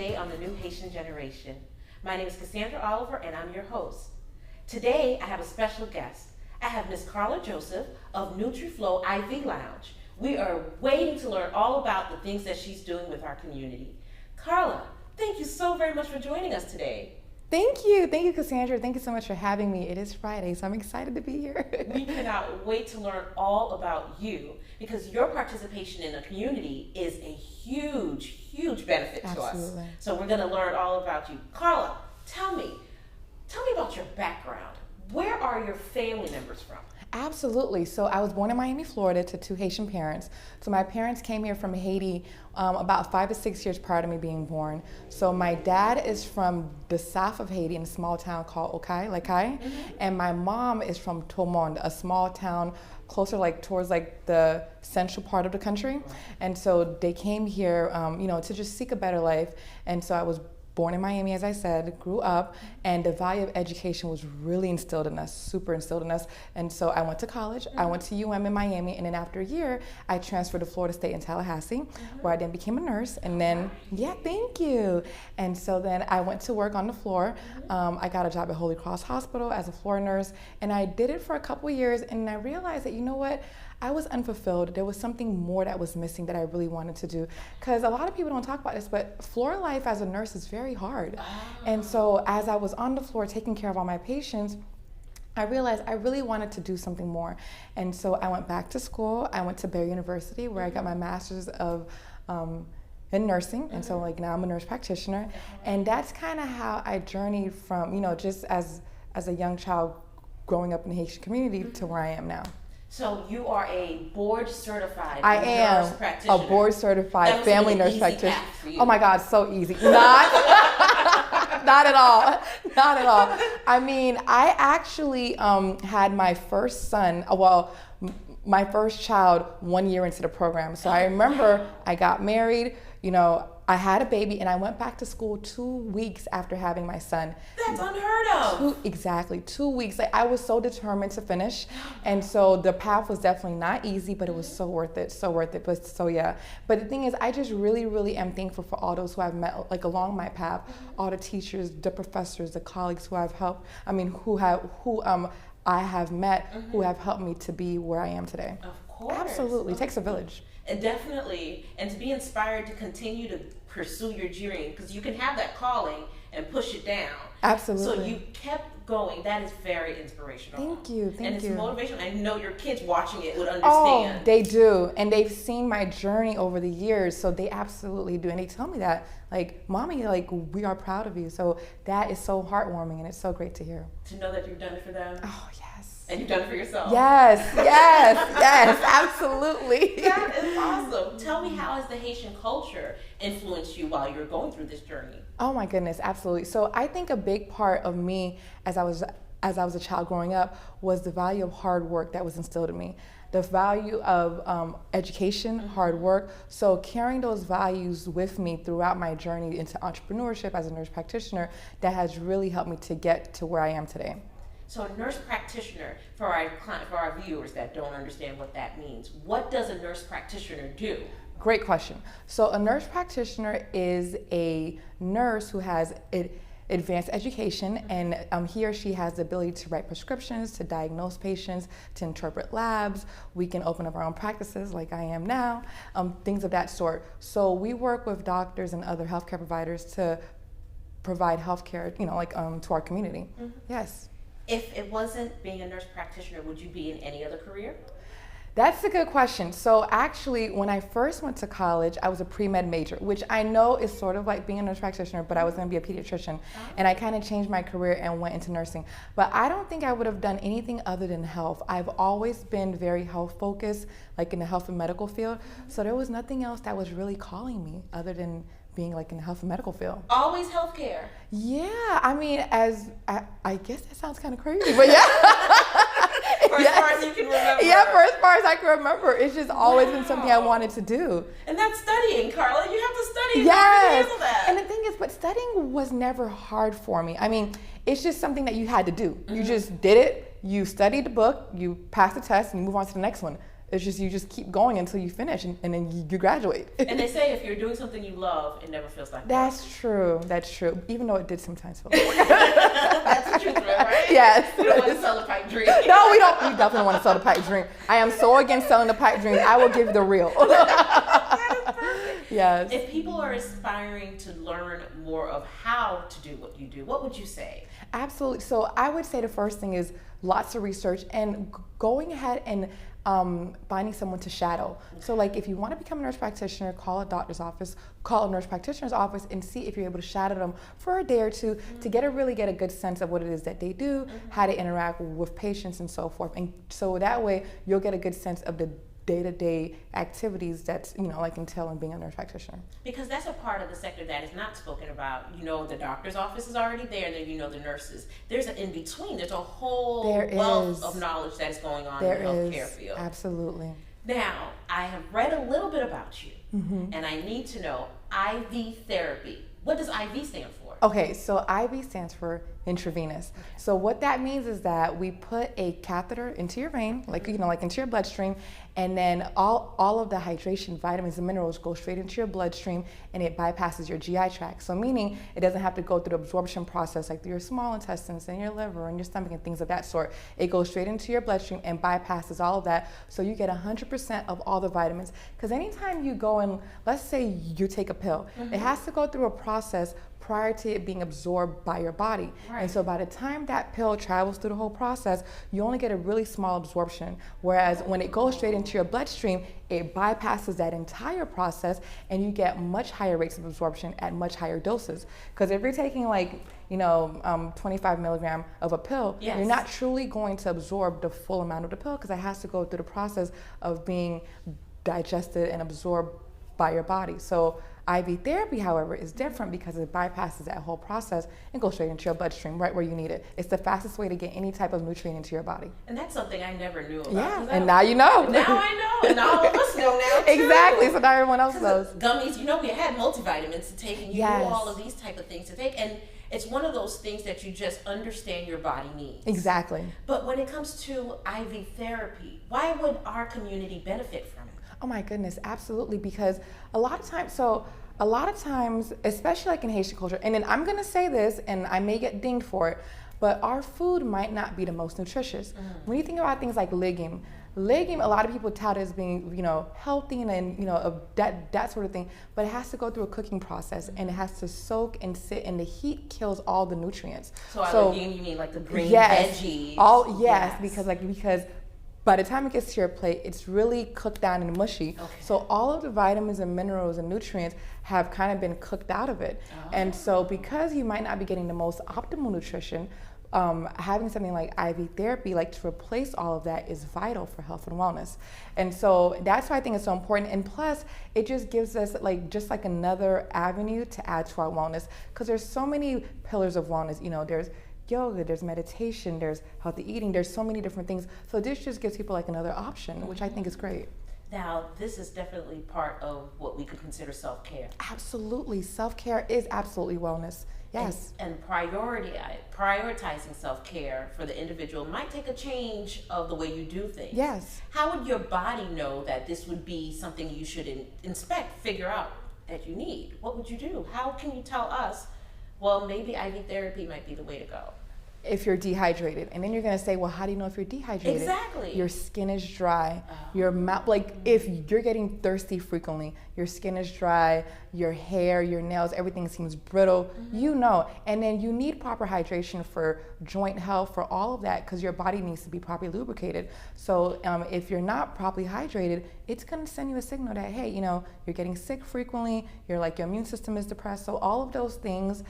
today on the New Haitian Generation. My name is Cassandra Oliver and I'm your host. Today I have a special guest. I have Miss Carla Joseph of NutriFlo IV Lounge. We are waiting to learn all about the things that she's doing with our community. Carla, thank you so very much for joining us today. Thank you, Cassandra. Thank you so much for having me. It is Friday, so I'm excited to be here. We cannot wait to learn all about you because your participation in the community is a huge benefit to us. So we're going to learn all about you. Carla, tell me about your background. Where are your family members from? Absolutely. So I was born in Miami, Florida to two Haitian parents. So my parents came here from Haiti about 5 to 6 years prior to me being born. So my dad is from the south of Haiti in a small town called Lakai. And my mom is from Tomond, a small town closer towards the central part of the country. And so they came here, to just seek a better life. And so I was born in Miami, as I said, grew up, and the value of education was really instilled in us, super instilled in us. And so I went to college. I went to UM in Miami, and then after a year, I transferred to Florida State in Tallahassee, where I then became a nurse. And then, thank you. And so then I went to work on the floor. I got a job at Holy Cross Hospital as a floor nurse, and I did it for a couple years, and I realized that, you know what? I was unfulfilled. There was something more that was missing that I really wanted to do. Because a lot of people don't talk about this, but floor life as a nurse is very hard. And so as I was on the floor taking care of all my patients, I realized I really wanted to do something more. And so I went back to school. I went to Baylor University where I got my master's in nursing. And so now I'm a nurse practitioner. And that's kind of how I journeyed from, just as a young child growing up in the Haitian community to where I am now. So you are a board certified nurse practitioner. A board certified family nurse practitioner. Oh my God, so easy. Not at all. Not at all. I mean, I actually had my first son, my first child 1 year into the program. So I remember I got married, I had a baby, and I went back to school 2 weeks after having my son. That's unheard of. Exactly, 2 weeks. I was so determined to finish. And so the path was definitely not easy, but it was so worth it, But the thing is, I just really am thankful for all those who I've met, along my path, all the teachers, the professors, the colleagues who I've helped, I have met, who have helped me to be where I am today. Of course. Absolutely, it takes a village. And definitely, and to be inspired to continue to pursue your dream, because you can have that calling and push it down. Absolutely. So you kept going. That is very inspirational. Thank you. And it's motivational. I know your kids watching it would understand. Oh, they do. And they've seen my journey over the years, so they absolutely do. And they tell me that, Mommy, we are proud of you. So that is so heartwarming, and it's so great to hear. To know that you've done it for them. Oh, yes. And you've done it for yourself. Yes, absolutely. That is awesome. Tell me, how has the Haitian culture influenced you while you're going through this journey? Oh my goodness, absolutely. So I think a big part of me as I was a child growing up was the value of hard work that was instilled in me. The value of education, hard work. So carrying those values with me throughout my journey into entrepreneurship as a nurse practitioner, that has really helped me to get to where I am today. So a nurse practitioner, for our viewers that don't understand what that means, what does a nurse practitioner do? Great question. So a nurse practitioner is a nurse who has advanced education, and he or she has the ability to write prescriptions, to diagnose patients, to interpret labs. We can open up our own practices like I am now, things of that sort. So we work with doctors and other healthcare providers to provide healthcare, to our community. Yes. If it wasn't being a nurse practitioner, would you be in any other career? That's a good question. So actually, when I first went to college, I was a pre-med major, which I know is sort of like being a nurse practitioner, but I was going to be a pediatrician. And I kind of changed my career and went into nursing. But I don't think I would have done anything other than health. I've always been very health focused, in the health and medical field. So there was nothing else that was really calling me other than being in the health and medical field. Always healthcare. Yeah, I mean, I guess that sounds kind of crazy, but yeah. For as far as you can remember. Yeah, for as far as I can remember. It's just always been something I wanted to do. And that's studying, Carla. You have to study in yes. order to handle that. And the thing is, but studying was never hard for me. I mean, it's just something that you had to do. You just did it, you studied the book, you passed the test, and you move on to the next one. It's just, you just keep going until you finish and then you graduate. And they say if you're doing something you love, it never feels like That's true. That's true. Even though it did sometimes feel like work. That's the truth, right? Yes. We don't want to sell the pipe dream. No, we don't. We definitely want to sell the pipe dream. I am so against selling the pipe dream. I will give the real. That is perfect. Yes. If people are aspiring to learn more of how to do what you do, what would you say? Absolutely. So I would say the first thing is lots of research and going ahead and finding someone to shadow. So like if you want to become a nurse practitioner, call a doctor's office, call a nurse practitioner's office and see if you're able to shadow them for a day or two to really get a good sense of what it is that they do, how to interact with patients and so forth. And so that way you'll get a good sense of the day-to-day activities that's, like entail in being a nurse practitioner. Because that's a part of the sector that is not spoken about. The doctor's office is already there, and then the nurses. There's an in-between. There's a whole wealth of knowledge that is going on in the healthcare field. Absolutely. Now, I have read a little bit about you, and I need to know IV therapy. What does IV stand for? Okay, so IV stands for intravenous. Okay. So what that means is that we put a catheter into your vein, like into your bloodstream, and then all of the hydration, vitamins, and minerals go straight into your bloodstream, and it bypasses your GI tract. So meaning it doesn't have to go through the absorption process like through your small intestines and your liver and your stomach and things of that sort. It goes straight into your bloodstream and bypasses all of that, so you get 100% of all the vitamins. Because anytime you go and, let's say you take a pill, it has to go through a process prior to it being absorbed by your body. Right. And so by the time that pill travels through the whole process, you only get a really small absorption. Whereas when it goes straight into your bloodstream, it bypasses that entire process and you get much higher rates of absorption at much higher doses. Because if you're taking 25 milligram of a pill, you're not truly going to absorb the full amount of the pill because it has to go through the process of being digested and absorbed by your body. So IV therapy, however, is different because it bypasses that whole process and goes straight into your bloodstream right where you need it. It's the fastest way to get any type of nutrient into your body. And that's something I never knew about. Yeah, and now you know. Now I know, and all of us know now too. Exactly, so now everyone else knows. Gummies, we had multivitamins to take, and you knew all of these type of things to take, and it's one of those things that you just understand your body needs. Exactly. But when it comes to IV therapy, why would our community benefit from it? Oh my goodness, absolutely, because a lot of times, especially like in Haitian culture, and then I'm gonna say this, and I may get dinged for it, but our food might not be the most nutritious. When you think about things like legume, a lot of people tout it as being, healthy and that sort of thing, but it has to go through a cooking process and it has to soak and sit, and the heat kills all the nutrients. So legume, you mean like the green veggies? Because by the time it gets to your plate, it's really cooked down and mushy. Okay. So all of the vitamins and minerals and nutrients have kind of been cooked out of it. Oh. And so because you might not be getting the most optimal nutrition, having something like IV therapy, to replace all of that, is vital for health and wellness. And so that's why I think it's so important. And plus, it just gives us another avenue to add to our wellness, because there's so many pillars of wellness. There's yoga, there's meditation, there's healthy eating, there's so many different things. So this just gives people another option, which I think is great. Now, this is definitely part of what we could consider self-care. Absolutely. Self-care is absolutely wellness. Yes. And prioritizing self-care for the individual might take a change of the way you do things. Yes. How would your body know that this would be something you should inspect, figure out that you need? What would you do? How can you tell us, well, maybe IV therapy might be the way to go? If you're dehydrated, and then you're gonna say, well, how do you know if you're dehydrated? Exactly. Your skin is dry. Your mouth, if you're getting thirsty frequently, your skin is dry, your hair, your nails, everything seems brittle. And then you need proper hydration for joint health, for all of that, because your body needs to be properly lubricated. So if you're not properly hydrated, it's gonna send you a signal that, hey, you're getting sick frequently, your immune system is depressed. So all of those things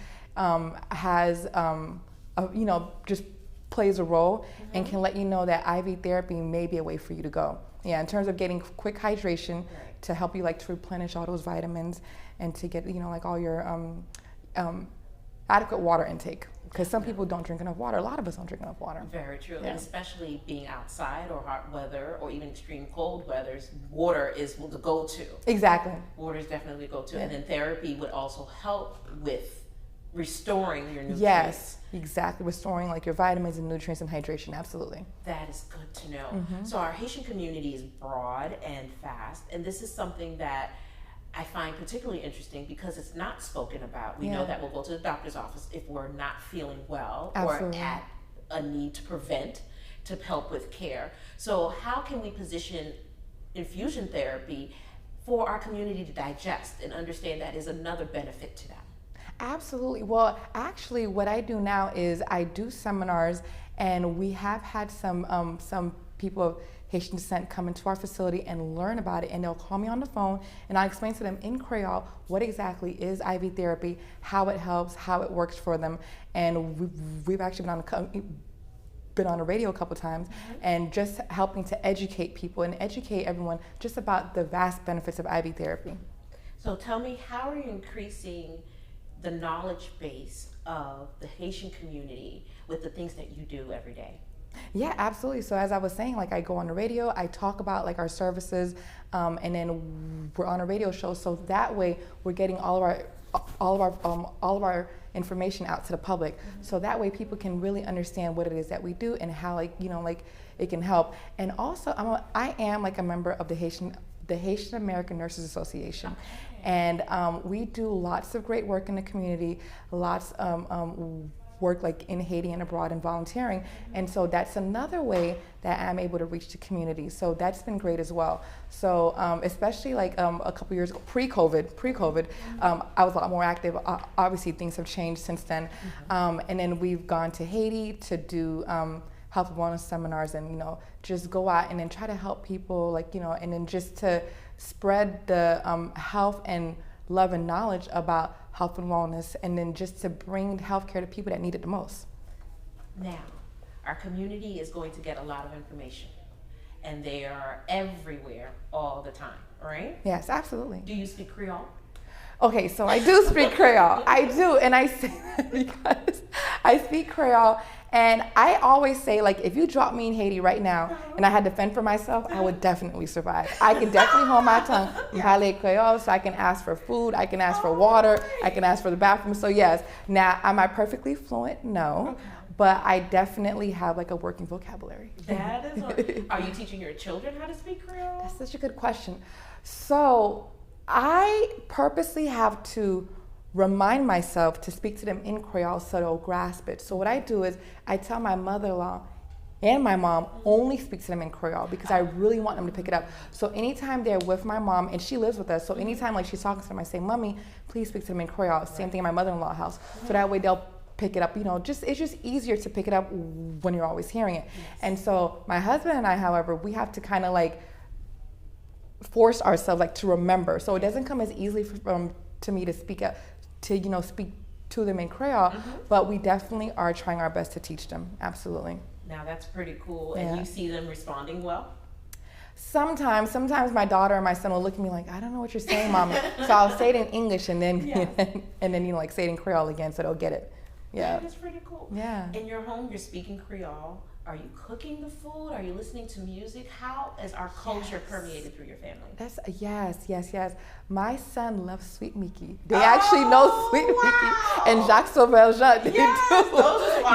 just plays a role and can let you know that IV therapy may be a way for you to go. Yeah, in terms of getting quick hydration to help you to replenish all those vitamins and to get all your adequate water intake. Because some people don't drink enough water. A lot of us don't drink enough water. Very true. Yeah. And especially being outside or hot weather or even extreme cold weathers, water is the go-to. Exactly. Water is definitely the go-to. Yeah. And then therapy would also help with restoring your nutrients. Yes, exactly. Restoring like your vitamins and nutrients and hydration. Absolutely. That is good to know. So our Haitian community is broad and vast, and this is something that I find particularly interesting because it's not spoken about. We know that we'll go to the doctor's office if we're not feeling well or at a need to prevent, to help with care. So how can we position infusion therapy for our community to digest and understand that is another benefit to them? Absolutely. Well, actually, what I do now is I do seminars, and we have had some people of Haitian descent come into our facility and learn about it, and they'll call me on the phone, and I'll explain to them in Creole what exactly is IV therapy, how it helps, how it works for them, and we've actually been on the radio a couple times, and just helping to educate people and educate everyone just about the vast benefits of IV therapy. So tell me, how are you increasing the knowledge base of the Haitian community with the things that you do every day? Yeah, absolutely. So as I was saying, like I go on the radio, I talk about like our services, and then we're on a radio show. So that way we're getting all of our information out to the public. So that way people can really understand what it is that we do and how it can help. And also I am like a member of the Haitian American Nurses Association. Okay. And we do lots of great work in the community, lots work like in Haiti and abroad and volunteering. And so that's another way that I'm able to reach the community. So that's been great as well. So especially like a couple years ago, pre-COVID, I was a lot more active. Obviously things have changed since then. And then we've gone to Haiti to do health and wellness seminars, and just go out and then try to help people, and then just to spread the health and love and knowledge about health and wellness, and then just to bring healthcare to people that need it the most. Now, our community is going to get a lot of information, and they are everywhere all the time, right? Yes, absolutely. Do you speak Creole? Okay, so I do speak Creole. I do, and I say that because I speak Creole, and I always say, like, if you drop me in Haiti right now and I had to fend for myself, I would definitely survive. I can definitely hold my tongue and parler Creole, so I can ask for food, I can ask for water, I can ask for the bathroom. So yes, now am I perfectly fluent? No. But I definitely have like a working vocabulary. That is are you teaching your children how to speak Creole? That's such a good question. So I purposely have to remind myself to speak to them in Creole so they'll grasp it. So what I do is I tell my mother-in-law and my mom only speak to them in Creole because I really want them to pick it up. So anytime they're with my mom, and she lives with us, so anytime like she's talking to them, I say, "Mommy, please speak to them in Creole." Same thing in my mother-in-law's house. So that way they'll pick it up, it's just easier to pick it up when you're always hearing it. Yes. And so my husband and I, however, we have to kind of like force ourselves like to remember. So it doesn't come as easily to me to speak to them in Creole, but we definitely are trying our best to teach them. Absolutely. Now that's pretty cool. And you see them responding well? Sometimes my daughter and my son will look at me like, "I don't know what you're saying, Mama." So I'll say it in English and then like say it in Creole again so they'll get it. Yeah. That's pretty cool. Yeah. In your home, you're speaking Creole. Are you cooking the food? Are you listening to music? How is our culture permeated through your family? Yes. My son loves Sweet Mickey. They actually know Sweet Mickey and Jacques Sauvage-Jean. They do.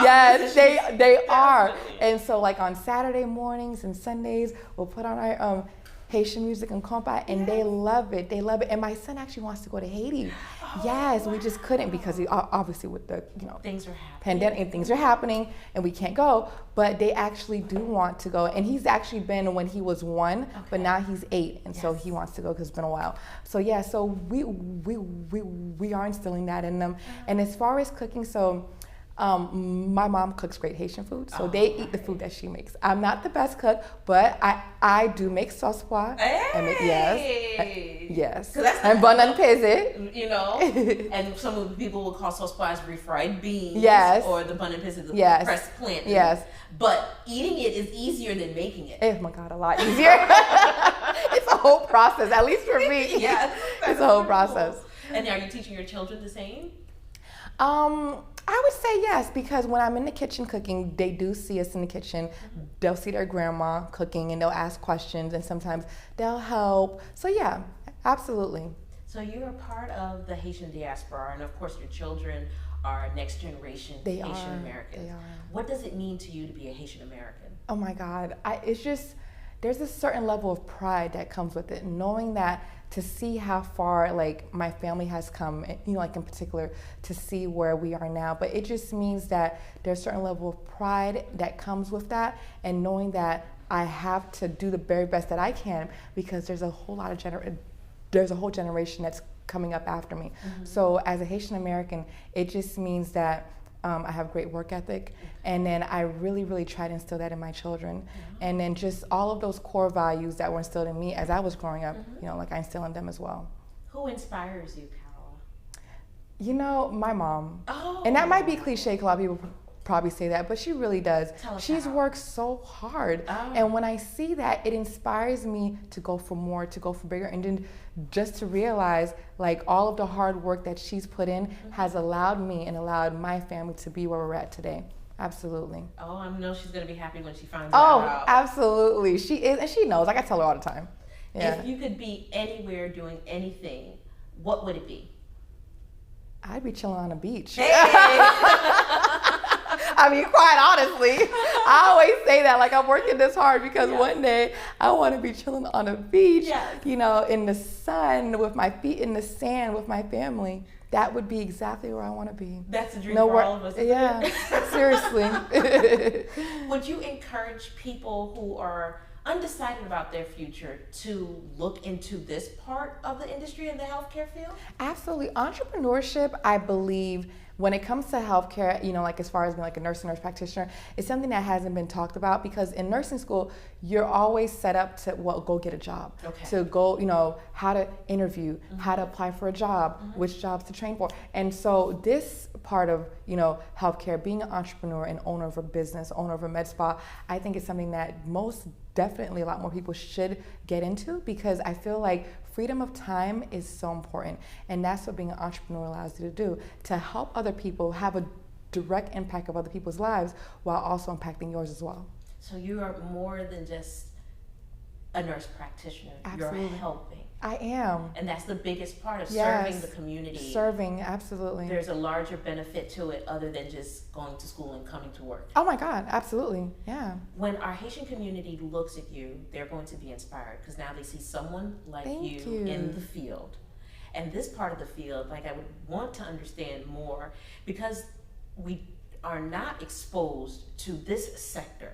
Yes, they are. And so like on Saturday mornings and Sundays, we'll put on our Haitian music and compa, and they love it. And my son actually wants to go to Haiti. Yes, we just couldn't because obviously with the things are happening. Pandemic and things are happening and we can't go. But they actually do want to go, and he's actually been when he was 1, but now he's 8, and so he wants to go because it's been a while. So yeah, so we are instilling that in them. And as far as cooking, so. My mom cooks great Haitian food, so they eat the food that she makes. I'm not the best cook, but I do make sauce pois. Hey! Yes. And bon pese. And some people will call sauce pois refried beans. Yes. Or the bon pese, the pressed plantain. Yes. But eating it is easier than making it. Oh my God, a lot easier. It's a whole process, at least for me. Yes. It's a whole process. Cool. And are you teaching your children the same? I would say yes, because when I'm in the kitchen cooking, they do see us in the kitchen. They'll see their grandma cooking and they'll ask questions, and sometimes they'll help. So yeah, absolutely. So you're a part of the Haitian diaspora, and of course your children are next generation They Haitian are. Americans. They are. What does it mean to you to be a Haitian American? Oh my God, it's just, there's a certain level of pride that comes with it, knowing that, to see how far like my family has come, you know, like in particular, to see where we are now. But it just means that there's a certain level of pride that comes with that, and knowing that I have to do the very best that I can, because there's a whole lot of there's a whole generation that's coming up after me. So as a Haitian American, it just means that I have great work ethic, and then I really, really try to instill that in my children. And then just all of those core values that were instilled in me as I was growing up, you know, like I instill in them as well. Who inspires you, Carola? You know, my mom. Oh. And that might be cliche, 'cause a lot of people probably say that, but she really does. Tell us She's how. worked so hard. Oh. And when I see that, it inspires me to go for more, to go for bigger, and then just to realize like all of the hard work that she's put in has allowed me and allowed my family to be where we're at today. Absolutely. Oh, I know she's going to be happy when she finds Oh, out. absolutely. She is, and she knows. Like I tell her all the time. Yeah. If you could be anywhere doing anything, what would it be? I'd be chilling on a beach. Hey! I mean, quite honestly, I always say that, like I'm working this hard because one day I want to be chilling on a beach, Yes. you know, in the sun with my feet in the sand with my family. That would be exactly where I want to be. That's a dream for all of us. Isn't Yeah, it? seriously. Would you encourage people who are undecided about their future to look into this part of the industry in the healthcare field? Absolutely. Entrepreneurship, I believe, when it comes to healthcare, you know, like as far as being like a nurse practitioner, it's something that hasn't been talked about, because in nursing school, you're always set up to, well, go get a job, to go, you know, how to interview, how to apply for a job, which jobs to train for. And so this part of, you know, healthcare, being an entrepreneur and owner of a business, owner of a med spa, I think it's something that most definitely a lot more people should get into, because I feel like freedom of time is so important, and that's what being an entrepreneur allows you to do, to help other people have a direct impact of other people's lives while also impacting yours as well. So you are more than just a nurse practitioner. Absolutely. You're helping. I am. And that's the biggest part of Yes. serving the community. Serving, absolutely. There's a larger benefit to it other than just going to school and coming to work. Oh my God, absolutely, yeah. When our Haitian community looks at you, they're going to be inspired, because now they see someone like Thank you you. in the field. And this part of the field, like I would want to understand more, because we are not exposed to this sector.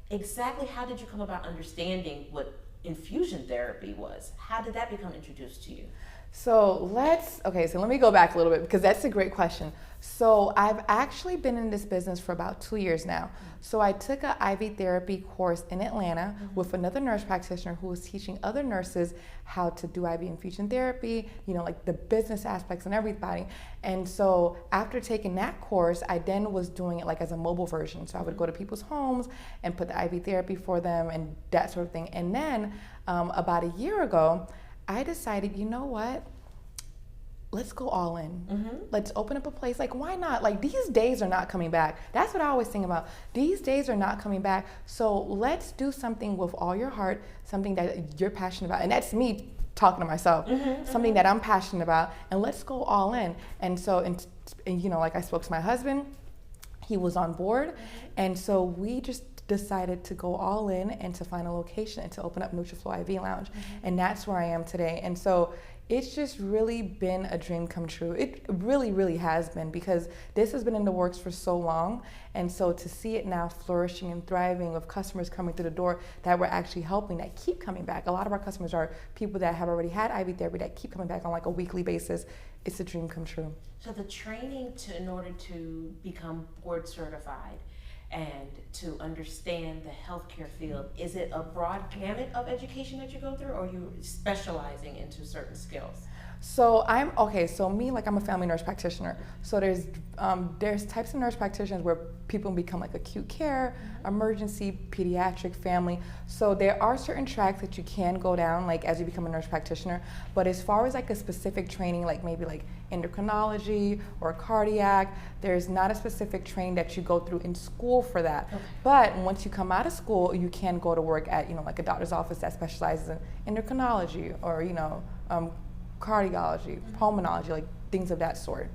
Exactly how did you come about understanding what infusion therapy was? How did that become introduced to you? So let me go back a little bit, because that's a great question. So I've actually been in this business for about 2 years now. So I took an IV therapy course in Atlanta with another nurse practitioner who was teaching other nurses how to do IV infusion therapy, you know, like the business aspects and everything. And so after taking that course, I then was doing it like as a mobile version. So I would go to people's homes and put the IV therapy for them and that sort of thing. And then about a year ago, I decided, you know what? Let's go all in. Let's open up a place. Like, why not? Like, these days are not coming back. That's what I always think about. These days are not coming back. So let's do something with all your heart, something that you're passionate about. And that's me talking to myself, something that I'm passionate about. And let's go all in. And so, and you know, like I spoke to my husband, he was on board. And so we just decided to go all in and to find a location and to open up NutriFlo IV Lounge. And that's where I am today. And so it's just really been a dream come true. It really, really has been, because this has been in the works for so long. And so to see it now flourishing and thriving with customers coming through the door that we're actually helping, that keep coming back. A lot of our customers are people that have already had IV therapy that keep coming back on like a weekly basis. It's a dream come true. So the training in order to become board certified and to understand the healthcare field, is it a broad gamut of education that you go through, or are you specializing into certain skills? So like I'm a family nurse practitioner. So there's types of nurse practitioners where people become like acute care, emergency, pediatric, family. So there are certain tracks that you can go down like as you become a nurse practitioner. But as far as like a specific training, like maybe like endocrinology or cardiac, there's not a specific training that you go through in school for that. Okay. But once you come out of school, you can go to work at, you know, like a doctor's office that specializes in endocrinology or, you know, cardiology, pulmonology, like things of that sort.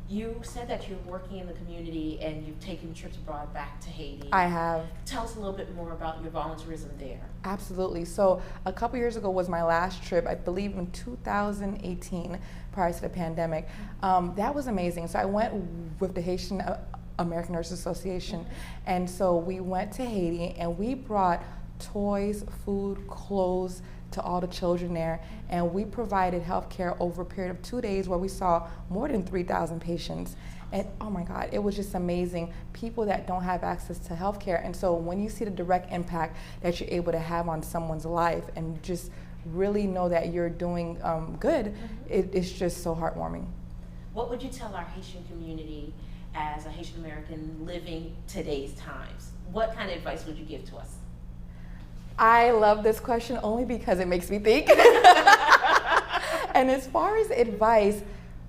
You said that you're working in the community and you've taken trips abroad back to Haiti. I have. Tell us a little bit more about your volunteerism there. Absolutely. So a couple years ago was my last trip, I believe in 2018, prior to the pandemic. That was amazing. So I went with the Haitian American Nurses Association. And so we went to Haiti and we brought toys, food, clothes to all the children there, and we provided health care over a period of 2 days where we saw more than 3,000 patients. And oh my God, it was just amazing. People that don't have access to health care. And so when you see the direct impact that you're able to have on someone's life and just really know that you're doing good, it's just so heartwarming. What would you tell our Haitian community as a Haitian American living today's times? What kind of advice would you give to us? I love this question only because it makes me think. And as far as advice,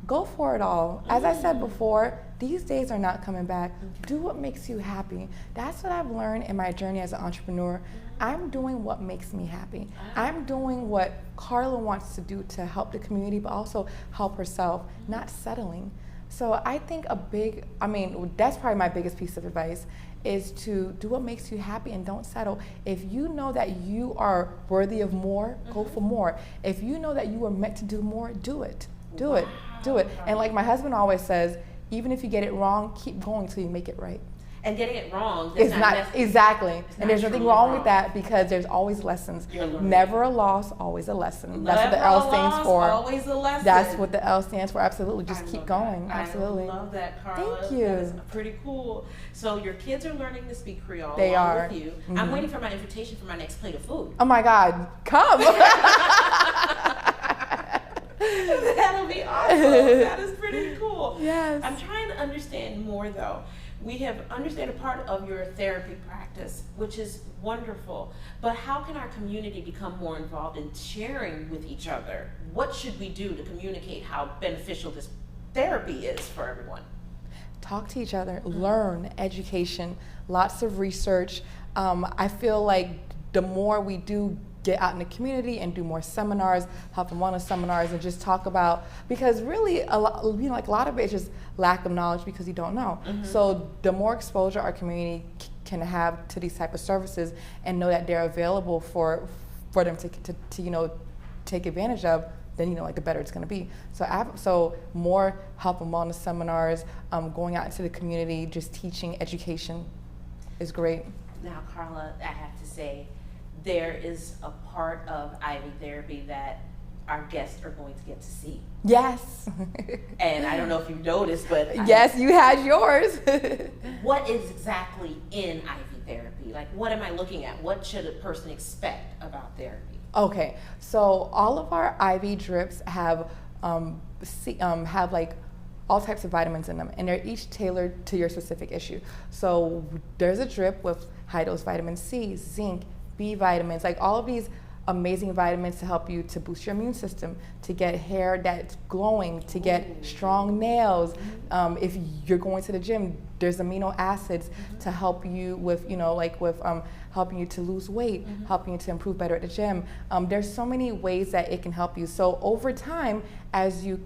go for it all. As I said before, these days are not coming back. Do what makes you happy. That's what I've learned in my journey as an entrepreneur. I'm doing what makes me happy. I'm doing what Carla wants to do to help the community, but also help herself, not settling. So I think that's probably my biggest piece of advice, is to do what makes you happy and don't settle. If you know that you are worthy of more, go for more. If you know that you were meant to do more, do it. Do it. Do it. And like my husband always says, even if you get it wrong, keep going till you make it right. And getting it wrong is not exactly. And there's nothing wrong with that, because there's always lessons. Never a loss, always a lesson. That's what the L stands for. Always a lesson. That's what the L stands for. Absolutely. Just keep going. Absolutely. I love that, Carla. Thank you. That is pretty cool. So your kids are learning to speak Creole. They are. With you. I'm waiting for my invitation for my next plate of food. Oh my God, come. That'll be awesome. That is pretty cool. Yes. I'm trying to understand more though. We have understood a part of your therapy practice, which is wonderful, but how can our community become more involved in sharing with each other? What should we do to communicate how beneficial this therapy is for everyone? Talk to each other, learn, education, lots of research. I feel like the more we do get out in the community and do more seminars, health and wellness seminars, and just talk about, because really a lot of it is just lack of knowledge because you don't know. So the more exposure our community can have to these type of services and know that they're available for them to take advantage of, then the better it's going to be. So more health and wellness seminars, going out into the community, just teaching education is great. Now, Carla, I have to say, there is a part of IV therapy that our guests are going to get to see. Yes. And I don't know if you've noticed, but yes, you had yours. What is exactly in IV therapy? Like, what am I looking at? What should a person expect about therapy? Okay, so all of our IV drips have like all types of vitamins in them, and they're each tailored to your specific issue. So there's a drip with high dose vitamin C, zinc, B vitamins, like all of these amazing vitamins to help you to boost your immune system, to get hair that's glowing, to get strong nails. If you're going to the gym, there's amino acids to help you with, helping you to lose weight, helping you to improve better at the gym. There's so many ways that it can help you. So over time, as you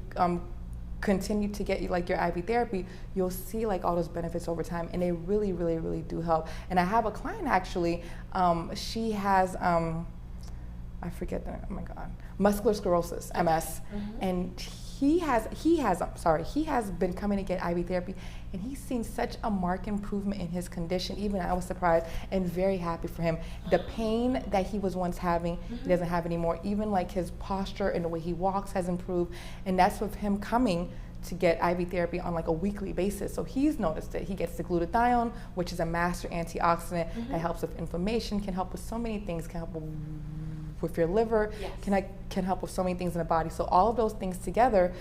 continue to get your IV therapy, you'll see all those benefits over time, and they really, really, really do help. And I have a client actually, she has, I forget oh my God, muscular sclerosis, MS, and he has been coming to get IV therapy, and he's seen such a marked improvement in his condition. Even I was surprised and very happy for him. The pain that he was once having, he doesn't have anymore. Even his posture and the way he walks has improved, and that's with him coming to get IV therapy on a weekly basis. So he's noticed it. He gets the glutathione, which is a master antioxidant that helps with inflammation, can help with so many things, can help with your liver, can help with so many things in the body. So all of those things together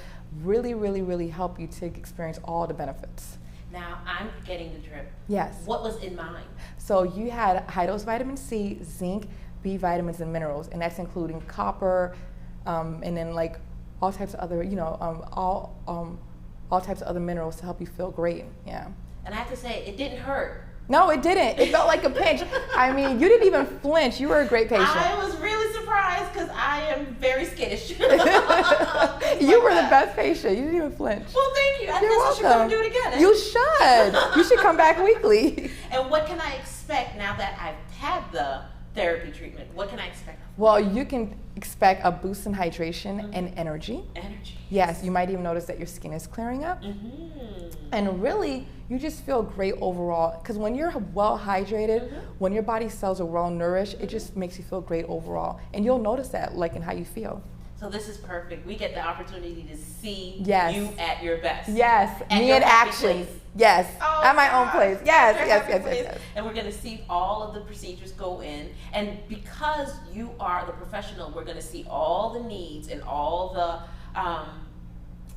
really, really, really help you to experience all the benefits. Now, I'm getting the drip. Yes. What was in mine? So you had high dose vitamin C, zinc, B vitamins, and minerals, and that's including copper, and then all types of other, all types of other minerals to help you feel great. Yeah. And I have to say, it didn't hurt. No, it didn't. It felt like a pinch. I mean, you didn't even flinch. You were a great patient. I was really surprised. surprised because I am very skittish. You were the best patient. You didn't even flinch. Well, thank you. I You're guess I should come and do welcome. it again. You should. You should come back weekly. And what can I expect now that I've had the therapy treatment? What can I expect? Well, you can expect a boost in hydration and energy. Energy. Yes, you might even notice that your skin is clearing up. And really, you just feel great overall. Because when you're well hydrated, when your body cells are well nourished, it just makes you feel great overall. And you'll notice that, like, in how you feel. So this is perfect. We get the opportunity to see Yes. you at your best. Yes, At me your in happy action. place. Yes, Oh, at my own gosh. place. Yes, Your yes, happy yes, place. yes, yes. And we're going to see all of the procedures go in. And because you are the professional, we're going to see all the needs and all the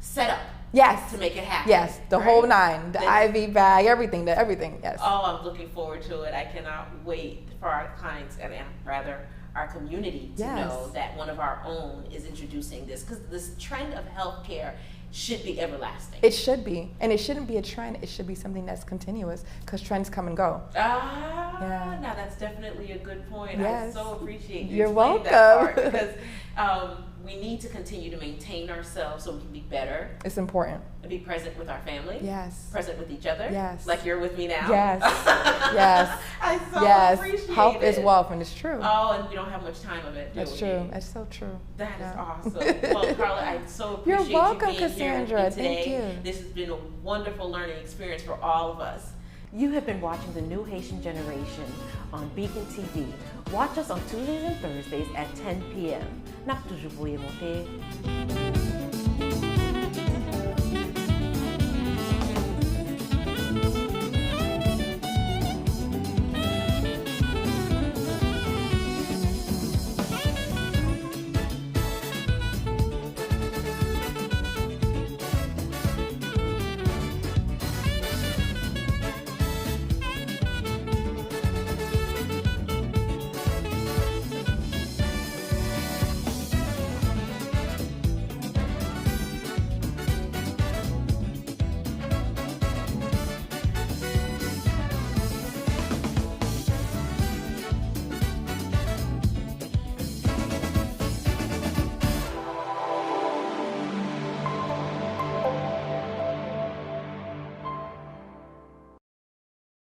setup Yes. to make it happen. Yes, the right? whole nine, the Then- IV bag, everything, everything, yes. Oh, I'm looking forward to it. I cannot wait for our clients, and rather our community to Yes. know that one of our own is introducing this, because this trend of healthcare should be everlasting. It should be, and it shouldn't be a trend. It should be something that's continuous, because trends come and go. Yeah. Now that's definitely a good point. Yes. I so appreciate you You're explaining that welcome. part, because we need to continue to maintain ourselves so we can be better It's important. and be present with our family. Yes. Present with each other. Yes. Like you're with me now. Yes. Yes. I so Yes. appreciate Health it. is wealth, and it's true. Oh, and we don't have much time of it, do That's we? true. That's so true. That is Yeah. awesome. Well, Carla, I so You're appreciate welcome, you being Cassandra. here with me today. Thank you. This has been a wonderful learning experience for all of us. You have been watching The New Haitian Generation on Beacon TV. Watch us on Tuesdays and Thursdays at 10 p.m. N'a toujours voulu monter.